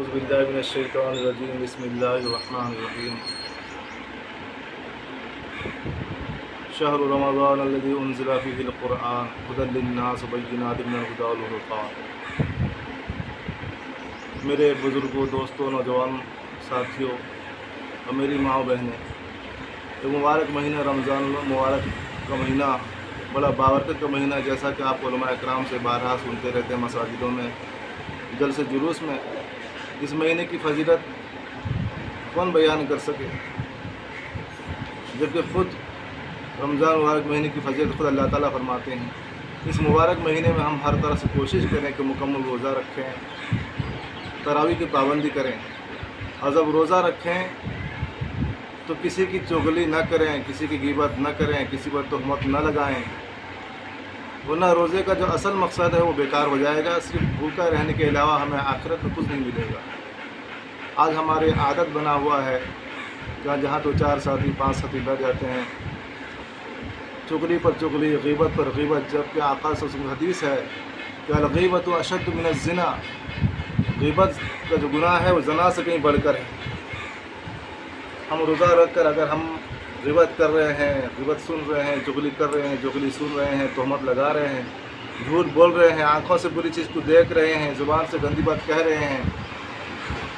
أعوذ بالله من الشيطان الرجيم بسم الله الرحمن الرحيم شهر رمضان الذي أنزل فيه القرآن هدى للناس وبينات من الهدى والفرقان۔ میرے بزرگوں، دوستوں، نوجوان ساتھیوں اور میری ماں بہنیں، یہ مبارک مہینہ رمضان مبارک کا مہینہ بڑا بابرکت کا مہینہ، جیسا کہ آپ علماء اکرام سے بارہا سنتے رہتے ہیں مساجدوں میں، جلسے جلوس میں۔ اس مہینے کی فضیلت کون بیان کر سکے، جبکہ خود رمضان مبارک مہینے کی فضیلت خود اللہ تعالیٰ فرماتے ہیں۔ اس مبارک مہینے میں ہم ہر طرح سے کوشش کریں کہ مکمل روزہ رکھیں، تراویح کی پابندی کریں، اور جب روزہ رکھیں تو کسی کی چغلی نہ کریں، کسی کی غیبت نہ کریں، کسی پر تہمت نہ لگائیں، ورنہ روزے کا جو اصل مقصد ہے وہ بیکار ہو جائے گا۔ صرف بھوکا رہنے کے علاوہ ہمیں آخرت میں کچھ نہیں ملے گا۔ آج ہمارے عادت بنا ہوا ہے کہ جہاں تو 4 ساتھی 5 ساتھی بیٹھ جاتے ہیں، چغلی پر چغلی، غیبت پر غیبت، جبکہ آقا صلی اللہ علیہ وسلم کی حدیث ہے کہ الغیبۃ اشد من الزنا، غیبت کا جو گناہ ہے وہ زنا سے کہیں بڑھ کر ہے۔ ہم روزہ رکھ کر اگر ہم غیبت کر رہے ہیں، غیبت سن رہے ہیں، چغلی کر رہے ہیں، چغلی سن رہے ہیں، تہمت لگا رہے ہیں، جھوٹ بول رہے ہیں، آنکھوں سے بری چیز کو دیکھ رہے ہیں، زبان سے گندی بات کہہ رہے ہیں،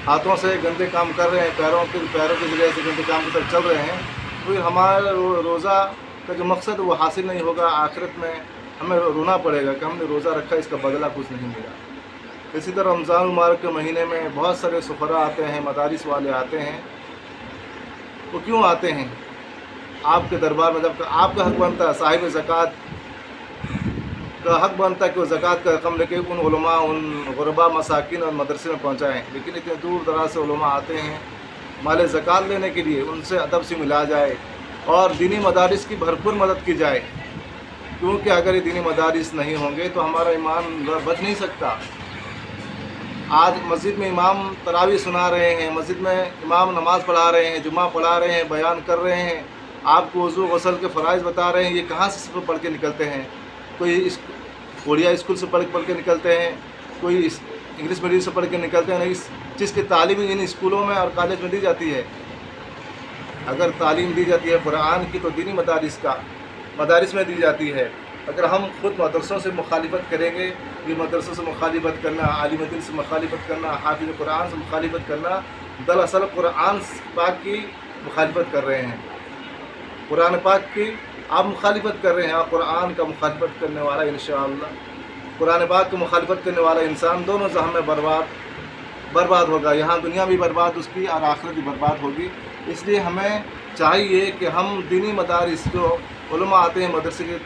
ہاتھوں سے گندے کام کر رہے ہیں، پیروں کے ذریعے سے گندے کام کی طرف چل رہے ہیں، تو ہمارا روزہ کا جو مقصد وہ حاصل نہیں ہوگا۔ آخرت میں ہمیں رونا پڑے گا کہ ہم نے روزہ رکھا، اس کا بدلہ کچھ نہیں ملا۔ اسی طرح رمضان المبارک کے مہینے میں بہت سارے سفراء آتے ہیں، مدارس والے آتے ہیں۔ وہ کیوں آتے ہیں؟ آپ کے دربار میں، جب آپ کا حق بنتا ہے، صاحب زکوٰۃ کا حق بنتا ہے کہ وہ زکوٰۃ کا رقم لے کے ان علماء، ان غربا، مساکین اور مدرسے میں پہنچائیں، لیکن اتنے دور دراز سے علماء آتے ہیں مال زکوٰۃ لینے کے لیے، ان سے ادب سے ملا جائے اور دینی مدارس کی بھرپور مدد کی جائے، کیونکہ اگر یہ دینی مدارس نہیں ہوں گے تو ہمارا ایمان بچ نہیں سکتا۔ آج مسجد میں امام تراویح سنا رہے ہیں، مسجد میں امام نماز پڑھا رہے ہیں، جمعہ پڑھا رہے ہیں، بیان کر رہے ہیں، آپ کو وضو غسل کے فرائض بتا رہے ہیں، یہ کہاں سے پڑھ کے نکلتے ہیں؟ کوئی اڑیا اسکول سے پڑھ کے نکلتے ہیں، کوئی انگلش میڈیم سے پڑھ کے نکلتے ہیں، نہیں، جس کی تعلیم ان اسکولوں میں اور کالج میں دی جاتی ہے۔ اگر تعلیم دی جاتی ہے قرآن کی تو دینی مدارس میں دی جاتی ہے۔ اگر ہم خود مدرسوں سے مخالفت کریں گے، یہ مدرسوں سے مخالفت کرنا، عالم دین سے مخالفت کرنا، حافظ قرآن سے مخالفت کرنا، دراصل قرآن پاک کی مخالفت کر رہے ہیں۔ قرآن پاک کی آپ مخالفت کر رہے ہیں، آپ قرآن کا مخالفت کرنے والا انشاءاللہ، قرآن پاک کی مخالفت کرنے والا انسان دونوں جہاں میں برباد ہوگا، یہاں دنیا بھی برباد اس کی اور آخرت بھی برباد ہوگی۔ اس لیے ہمیں چاہیے کہ ہم دینی مدارس جو علماء آتے ہیں مدرسے کے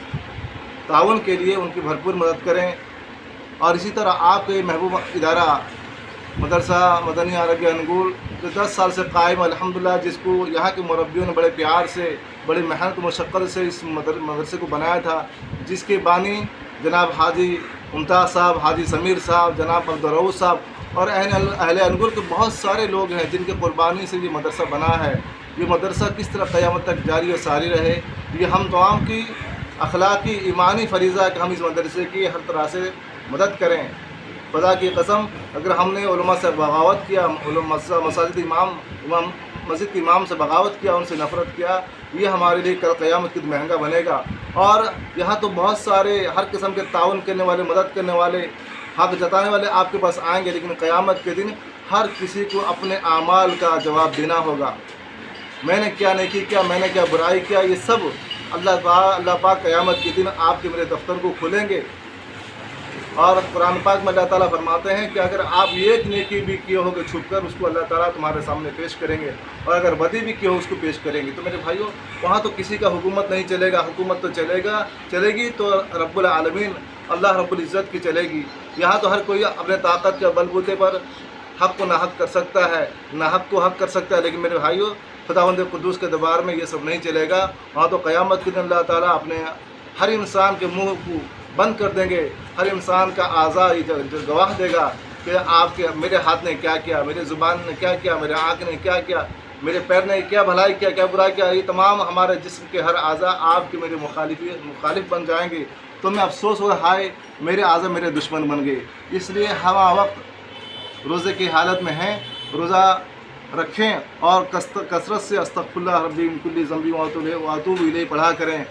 تعاون کے لیے ان کی بھرپور مدد کریں، اور اسی طرح آپ کے محبوب ادارہ مدرسہ مدنی عربی انگول جو 10 سال سے قائم، الحمدللہ، جس کو یہاں کے مربیوں نے بڑے پیار سے، بڑی محنت و مشقت سے اس مدرسے کو بنایا تھا، جس کے بانی جناب حاجی ممتاز صاحب، حاجی سمیر صاحب، جناب عبدالرؤوف صاحب اور اہل انگول کے بہت سارے لوگ ہیں جن کے قربانی سے یہ مدرسہ بنا ہے۔ یہ مدرسہ کس طرح قیامت تک جاری و ساری رہے، یہ ہم تمام کی اخلاقی ایمانی فریضہ ہے کہ ہم اس مدرسے کی ہر طرح سے مدد کریں۔ خدا کی قسم، اگر ہم نے علماء سے بغاوت کیا، مسجد کے امام سے بغاوت کیا، ان سے نفرت کیا، یہ ہمارے لیے کل قیامت کے مہنگا بنے گا۔ اور یہاں تو بہت سارے ہر قسم کے تعاون کرنے والے، مدد کرنے والے، حق جتانے والے آپ کے پاس آئیں گے، لیکن قیامت کے دن ہر کسی کو اپنے اعمال کا جواب دینا ہوگا۔ میں نے کیا نیکی کیا، میں نے کیا برائی کیا، یہ سب اللہ پاک قیامت کے دن آپ کے میرے دفتر کو کھولیں گے۔ اور قرآن پاک میں اللہ تعالیٰ فرماتے ہیں کہ اگر آپ ایک نیکی بھی کیے ہو گے چھپ کر، اس کو اللہ تعالیٰ تمہارے سامنے پیش کریں گے، اور اگر بدی بھی کی ہو اس کو پیش کریں گے۔ تو میرے بھائیوں، وہاں تو کسی کا حکومت نہیں چلے گا، حکومت تو چلے گی تو رب العالمین اللہ رب العزت کی چلے گی۔ یہاں تو ہر کوئی اپنے طاقت کے بل بوتے پر حق کو ناحق کر سکتا ہے، ناحق کو حق کر سکتا ہے، لیکن میرے بھائیوں، خداوند قدوس کے دربار میں یہ سب نہیں چلے گا۔ وہاں تو قیامت کے دن اللہ تعالیٰ اپنے ہر انسان کے منہ کو بند کر دیں گے، ہر انسان کا اعضاء گواہ دے گا کہ میرے ہاتھ نے کیا کیا، میرے زبان نے کیا کیا، میرے آنکھ نے کیا کیا، میرے پیر نے کیا بھلائی کیا، کیا برائی کیا۔ یہ تمام ہمارے جسم کے ہر اعضاء آپ کے میرے مخالف بن جائیں گے، تو میں افسوس ہوا، ہائے میرے اعضاء میرے دشمن بن گئے۔ اس لیے ہم وقت روزے کی حالت میں ہیں روزہ رکھیں اور کثرت سے استغفراللہ ربی من کل ذنب واتوب الیہ پڑھا کریں،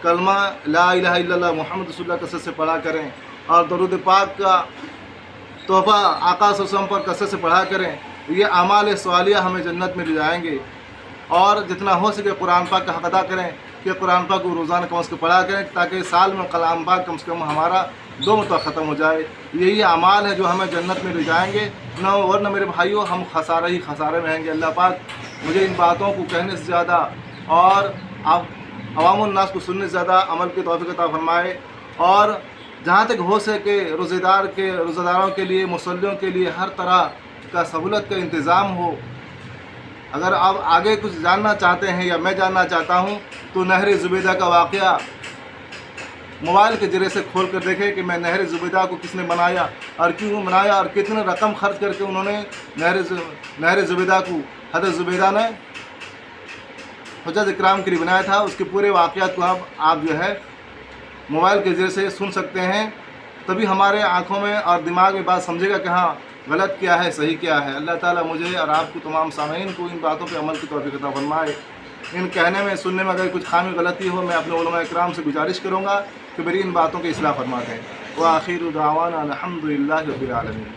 کلمہ لا الہ الا اللہ محمد رسول اللہ کثرت سے پڑھا کریں، اور درود پاک کا تحفہ آقا صلی اللہ علیہ وسلم پر کثرت سے پڑھا کریں۔ یہ اعمال صالحہ ہمیں جنت میں لے جائیں گے۔ اور جتنا ہو سکے قرآن پاک کا حق ادا کریں کہ قرآن پاک کو روزانہ کم از کم پڑھا کریں، تاکہ سال میں کلام پاک کم سے کم ہمارا 2 مرتبہ ختم ہو جائے۔ یہی اعمال ہے جو ہمیں جنت میں لے جائیں گے، ورنہ میرے بھائیوں ہم خسارہ ہی خسارے میں ہیں گے۔ اللہ پاک مجھے ان باتوں کو کہنے سے زیادہ اور آپ عوام الناس کو سننے سے زیادہ عمل کی توفیق عطا فرمائے، اور جہاں تک ہو سکے روزہ داروں کے لیے، مصلیوں کے لیے ہر طرح کا سہولت کا انتظام ہو۔ اگر آپ آگے کچھ جاننا چاہتے ہیں یا میں جاننا چاہتا ہوں تو نہر زبیدہ کا واقعہ موبائل کے ذریعے سے کھول کر دیکھیں کہ میں نہر زبیدہ کو کس نے بنایا اور کیوں بنایا اور کتنے رقم خرچ کر کے انہوں نے نہر زبیدہ کو حضرت زبیدہ نے حجاج اکرام کے لیے بنایا تھا۔ اس کے پورے واقعات کو آپ جو ہے موبائل کے ذریعے سے سن سکتے ہیں، تبھی ہمارے آنکھوں میں اور دماغ میں بات سمجھے گا کہ ہاں غلط کیا ہے صحیح کیا ہے۔ اللہ تعالیٰ مجھے اور آپ کو تمام سامعین کو ان باتوں پہ عمل کی توفیق عطا فرمائے۔ ان کہنے میں سننے میں اگر کچھ خامی غلطی ہو، میں اپنے علماء اکرام سے گزارش کروں گا کہ میری ان باتوں کی اصلاح فرما دیں۔ وآخر دعوانا الحمد للہ رب العالمین۔